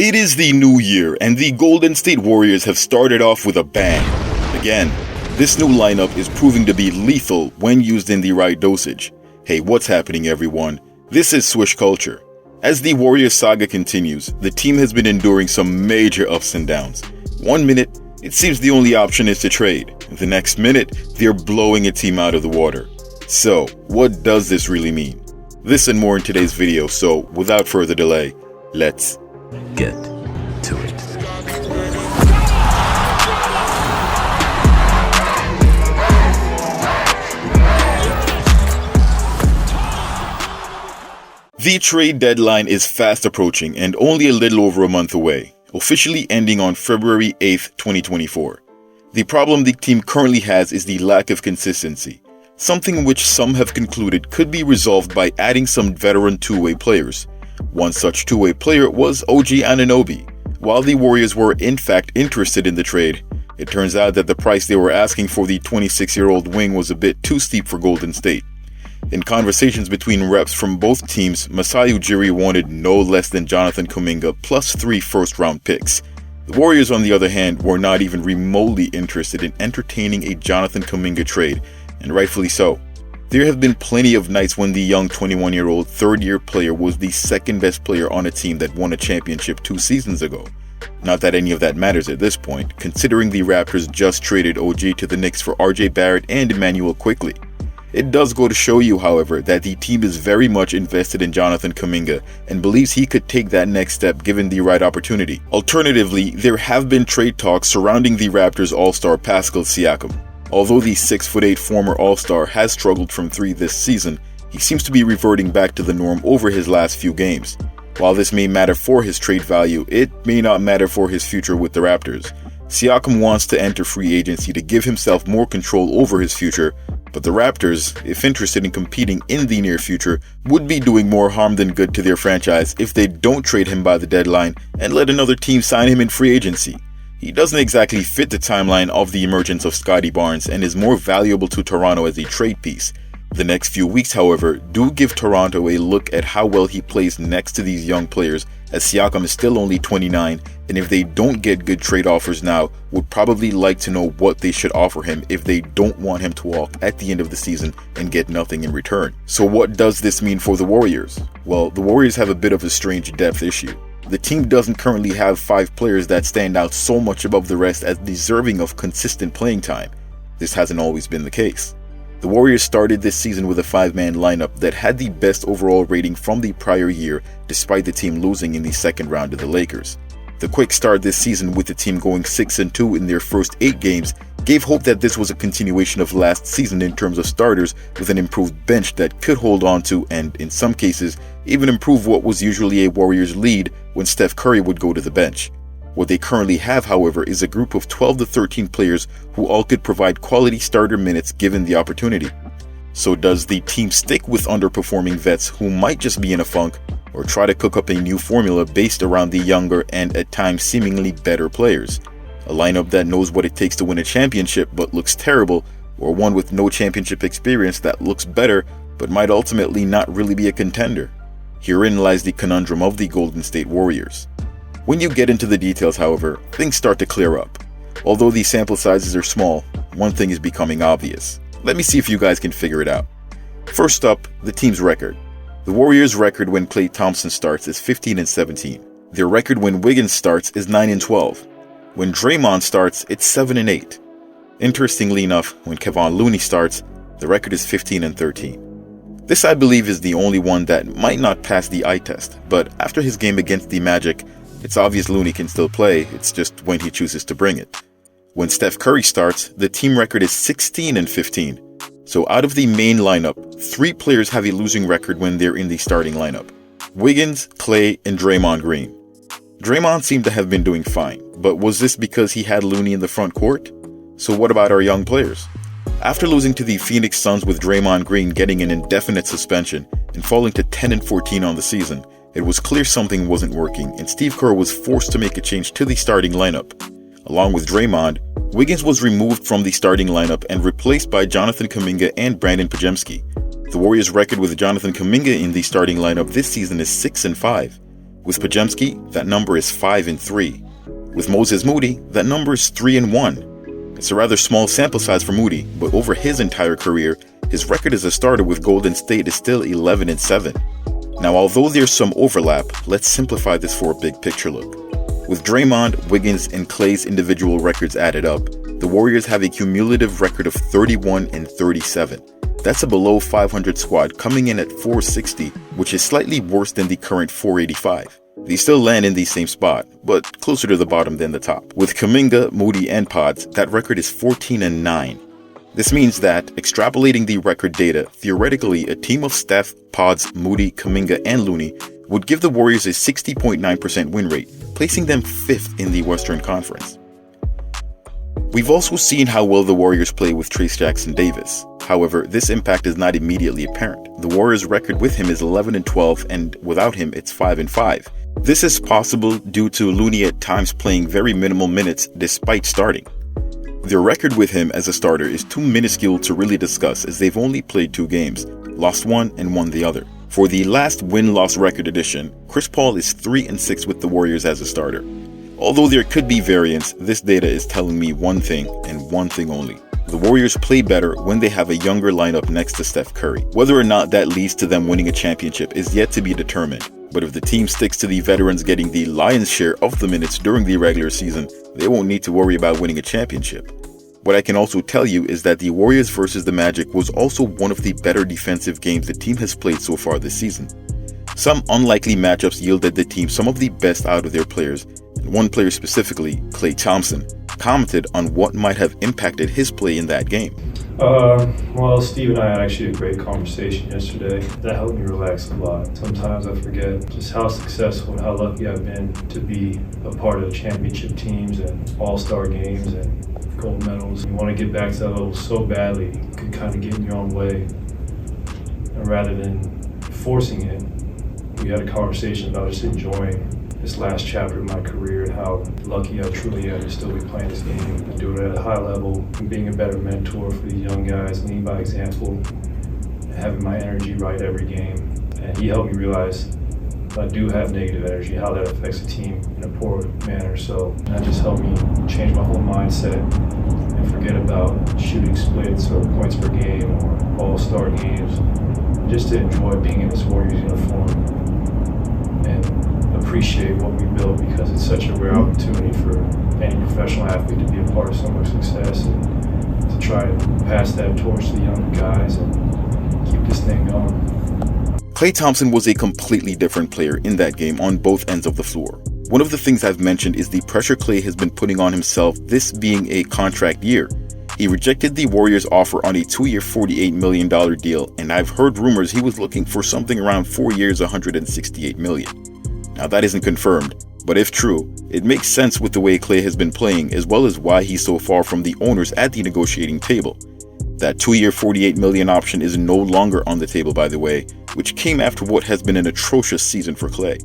It is the new year, and the Golden State Warriors have started off with a bang. Again, this new lineup is proving to be lethal when used in the right dosage. Hey, what's happening, everyone? This is Swish Culture. As the Warriors saga continues, the team has been enduring some major ups and downs. 1 minute, it seems the only option is to trade. The next minute, they're blowing a team out of the water. So, what does this really mean? This and more in today's video, so without further delay, let's get to it. The trade deadline is fast approaching and only a little over a month away, officially ending on February 8th, 2024. The problem the team currently has is the lack of consistency, something which some have concluded could be resolved by adding some veteran two-way players. One such two-way player was OG Anunoby. While the Warriors were in fact interested in the trade, it turns out that the price they were asking for the 26-year-old wing was a bit too steep for Golden State. In conversations between reps from both teams, Masai Ujiri wanted no less than Jonathan Kuminga plus 3 first-round picks. The Warriors, on the other hand, were not even remotely interested in entertaining a Jonathan Kuminga trade, and rightfully so. There have been plenty of nights when the young 21-year-old third-year player was the second-best player on a team that won a championship 2 seasons ago. Not that any of that matters at this point, considering the Raptors just traded OG to the Knicks for RJ Barrett and Emmanuel Quickley. It does go to show you, however, that the team is very much invested in Jonathan Kuminga and believes he could take that next step given the right opportunity. Alternatively, there have been trade talks surrounding the Raptors All-Star Pascal Siakam. Although the 6'8" former All-Star has struggled from 3 this season, he seems to be reverting back to the norm over his last few games. While this may matter for his trade value, it may not matter for his future with the Raptors. Siakam wants to enter free agency to give himself more control over his future, but the Raptors, if interested in competing in the near future, would be doing more harm than good to their franchise if they don't trade him by the deadline and let another team sign him in free agency. He doesn't exactly fit the timeline of the emergence of Scottie Barnes and is more valuable to Toronto as a trade piece. The next few weeks, however, do give Toronto a look at how well he plays next to these young players, as Siakam is still only 29, and if they don't get good trade offers now, would probably like to know what they should offer him if they don't want him to walk at the end of the season and get nothing in return. So what does this mean for the Warriors? Well, the Warriors have a bit of a strange depth issue. The team doesn't currently have 5 players that stand out so much above the rest as deserving of consistent playing time. This hasn't always been the case. The Warriors started this season with a 5-man lineup that had the best overall rating from the prior year, despite the team losing in the second round to the Lakers. The quick start this season with the team going 6-2 in their first 8 games gave hope that this was a continuation of last season in terms of starters, with an improved bench that could hold on to and, in some cases, even improve what was usually a Warriors lead when Steph Curry would go to the bench. What they currently have, however, is a group of 12 to 13 players who all could provide quality starter minutes given the opportunity. So does the team stick with underperforming vets who might just be in a funk, or try to cook up a new formula based around the younger and at times seemingly better players? A lineup that knows what it takes to win a championship but looks terrible, or one with no championship experience that looks better but might ultimately not really be a contender? Herein lies the conundrum of the Golden State Warriors. When you get into the details, however, things start to clear up. Although the sample sizes are small, one thing is becoming obvious. Let me see if you guys can figure it out. First up, the team's record. The Warriors' record when Klay Thompson starts is 15-17. Their record when Wiggins starts is 9-12. When Draymond starts, it's 7-8. Interestingly enough, when Kevon Looney starts, the record is 15-13. This, I believe, is the only one that might not pass the eye test, but after his game against the Magic, it's obvious Looney can still play, it's just when he chooses to bring it. When Steph Curry starts, the team record is 16-15. So out of the main lineup, 3 players have a losing record when they're in the starting lineup: Wiggins, Klay, and Draymond Green. Draymond seemed to have been doing fine, but was this because he had Looney in the front court? So what about our young players? After losing to the Phoenix Suns with Draymond Green getting an indefinite suspension and falling to 10-14 on the season, it was clear something wasn't working, and Steve Kerr was forced to make a change to the starting lineup. Along with Draymond, Wiggins was removed from the starting lineup and replaced by Jonathan Kuminga and Brandon Podziemski. The Warriors' record with Jonathan Kuminga in the starting lineup this season is 6-5. With Podziemski, that number is 5-3. With Moses Moody, that number is 3-1. It's a rather small sample size for Moody, but over his entire career, his record as a starter with Golden State is still 11-7. Now, although there's some overlap, let's simplify this for a big picture look. With Draymond, Wiggins, and Klay's individual records added up, the Warriors have a cumulative record of 31-37. That's a below 500 squad coming in at 460, which is slightly worse than the current 485. They still land in the same spot, but closer to the bottom than the top. With Kuminga, Moody, and Pods, that record is 14-9. This means that, extrapolating the record data, theoretically a team of Steph, Pods, Moody, Kuminga, and Looney would give the Warriors a 60.9% win rate, placing them 5th in the Western Conference. We've also seen how well the Warriors play with Trayce Jackson-Davis. However, this impact is not immediately apparent. The Warriors' record with him is 11-12, and without him, it's 5-5. This is possible due to Looney at times playing very minimal minutes despite starting. Their record with him as a starter is too minuscule to really discuss, as they've only played 2 games, lost one and won the other. For the last win-loss record edition, Chris Paul is 3-6 with the Warriors as a starter. Although there could be variance, this data is telling me one thing and one thing only. The Warriors play better when they have a younger lineup next to Steph Curry. Whether or not that leads to them winning a championship is yet to be determined. But if the team sticks to the veterans getting the lion's share of the minutes during the regular season, they won't need to worry about winning a championship. What I can also tell you is that the Warriors versus the Magic was also one of the better defensive games the team has played so far this season. Some unlikely matchups yielded the team some of the best out of their players, and one player specifically, Klay Thompson, commented on what might have impacted his play in that game. Well, Steve and I had actually a great conversation yesterday. That helped me relax a lot. Sometimes I forget just how successful and how lucky I've been to be a part of championship teams and all-star games and gold medals. You want to get back to that level so badly, you can kind of get in your own way. And rather than forcing it, we had a conversation about just enjoying this last chapter of my career and how lucky I truly am to still be playing this game and do it at a high level and being a better mentor for these young guys, leading by example, and having my energy right every game. And he helped me realize if I do have negative energy, how that affects the team in a poor manner. So that just helped me change my whole mindset and forget about shooting splits or points per game or all-star games, just to enjoy being in this Warriors uniform and appreciate what we built, because it's such a rare opportunity for any professional athlete to be a part of so much success and to try and pass that torch to the younger guys and keep this thing going. Klay Thompson was a completely different player in that game on both ends of the floor. One of the things I've mentioned is the pressure Klay has been putting on himself, this being a contract year. He rejected the Warriors' offer on a 2-year $48 million deal, and I've heard rumors he was looking for something around 4 years $168 million. Now that isn't confirmed, but if true, it makes sense with the way Klay has been playing, as well as why he's so far from the owners at the negotiating table. That 2-year $48 million option is no longer on the table, by the way, which came after what has been an atrocious season for Klay.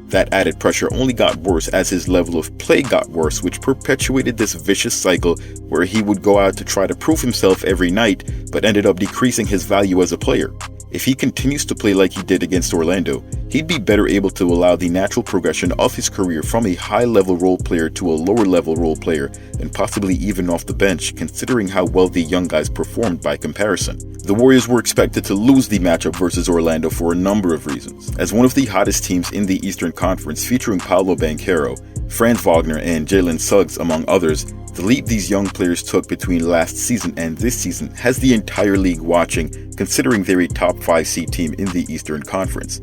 That added pressure only got worse as his level of play got worse, which perpetuated this vicious cycle where he would go out to try to prove himself every night, but ended up decreasing his value as a player. If he continues to play like he did against Orlando, he'd be better able to allow the natural progression of his career from a high-level role player to a lower-level role player, and possibly even off the bench, considering how well the young guys performed by comparison. The Warriors were expected to lose the matchup versus Orlando for a number of reasons. As one of the hottest teams in the Eastern Conference, featuring Paolo Banchero, Franz Wagner, and Jalen Suggs, among others, the leap these young players took between last season and this season has the entire league watching, considering they're a top 5 seed team in the Eastern Conference.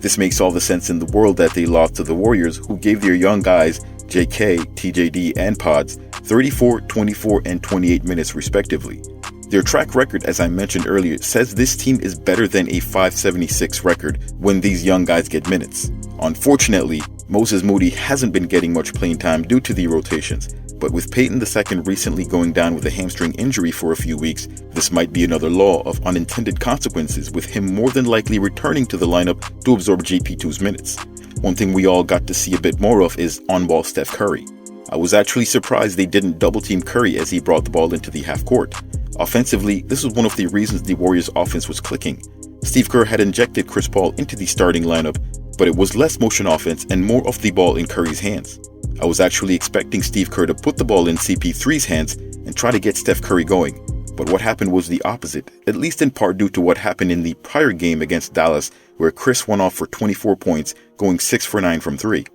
This makes all the sense in the world that they lost to the Warriors, who gave their young guys, JK, TJD, and Pods, 34, 24, and 28 minutes respectively. Their track record, as I mentioned earlier, says this team is better than a 576 record when these young guys get minutes. Unfortunately, Moses Moody hasn't been getting much playing time due to the rotations, but with Peyton II recently going down with a hamstring injury for a few weeks, this might be another law of unintended consequences, with him more than likely returning to the lineup to absorb GP2's minutes. One thing we all got to see a bit more of is on-ball Steph Curry. I was actually surprised they didn't double-team Curry as he brought the ball into the half-court. Offensively, this was one of the reasons the Warriors' offense was clicking. Steve Kerr had injected Chris Paul into the starting lineup, but it was less motion offense and more of the ball in Curry's hands. I was actually expecting Steve Kerr to put the ball in CP3's hands and try to get Steph Curry going, but what happened was the opposite, at least in part due to what happened in the prior game against Dallas, where Chris went off for 24 points, going 6 for 9 from 3.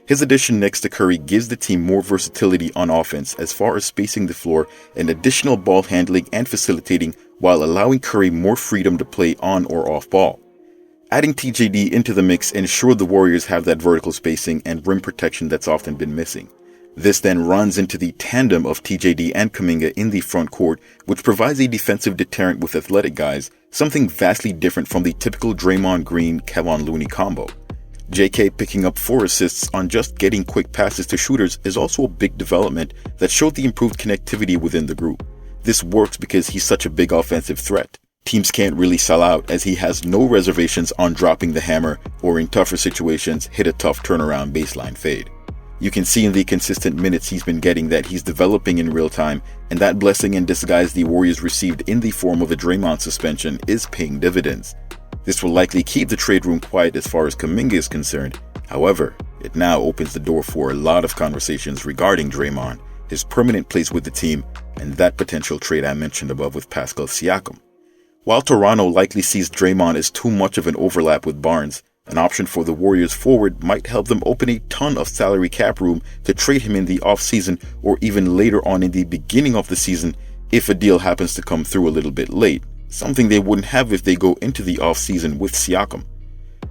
His addition next to Curry gives the team more versatility on offense as far as spacing the floor and additional ball handling and facilitating, while allowing Curry more freedom to play on or off ball. Adding TJD into the mix ensured the Warriors have that vertical spacing and rim protection that's often been missing. This then runs into the tandem of TJD and Kuminga in the front court, which provides a defensive deterrent with athletic guys, something vastly different from the typical Draymond Green-Kevon Looney combo. JK picking up 4 assists on just getting quick passes to shooters is also a big development that showed the improved connectivity within the group. This works because he's such a big offensive threat. Teams can't really sell out as he has no reservations on dropping the hammer or in tougher situations hit a tough turnaround baseline fade. You can see in the consistent minutes he's been getting that he's developing in real time, and that blessing in disguise the Warriors received in the form of a Draymond suspension is paying dividends. This will likely keep the trade room quiet as far as Kuminga is concerned. However, it now opens the door for a lot of conversations regarding Draymond, his permanent place with the team, and that potential trade I mentioned above with Pascal Siakam. While Toronto likely sees Draymond as too much of an overlap with Barnes, an option for the Warriors forward might help them open a ton of salary cap room to trade him in the offseason or even later on in the beginning of the season if a deal happens to come through a little bit late, something they wouldn't have if they go into the offseason with Siakam.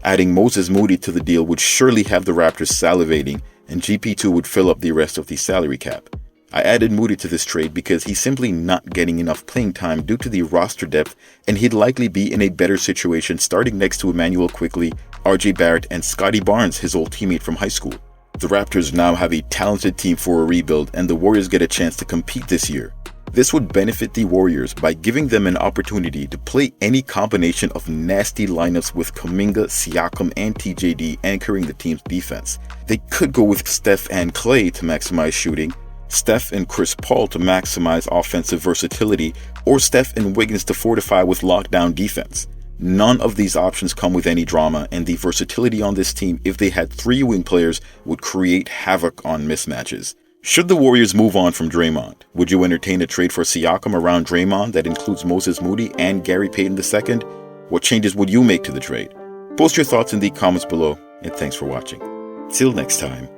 Adding Moses Moody to the deal would surely have the Raptors salivating, and GP2 would fill up the rest of the salary cap. I added Moody to this trade because he's simply not getting enough playing time due to the roster depth, and he'd likely be in a better situation starting next to Emmanuel Quickley, RJ Barrett, and Scotty Barnes, his old teammate from high school. The Raptors now have a talented team for a rebuild, and the Warriors get a chance to compete this year. This would benefit the Warriors by giving them an opportunity to play any combination of nasty lineups with Kuminga, Siakam, and TJD anchoring the team's defense. They could go with Steph and Klay to maximize shooting, Steph and Chris Paul to maximize offensive versatility, or Steph and Wiggins to fortify with lockdown defense. None of these options come with any drama, and the versatility on this team, if they had 3 wing players, would create havoc on mismatches. Should the Warriors move on from Draymond, would you entertain a trade for Siakam around Draymond that includes Moses Moody and Gary Payton II? What changes would you make to the trade? Post your thoughts in the comments below, and thanks for watching. Till next time.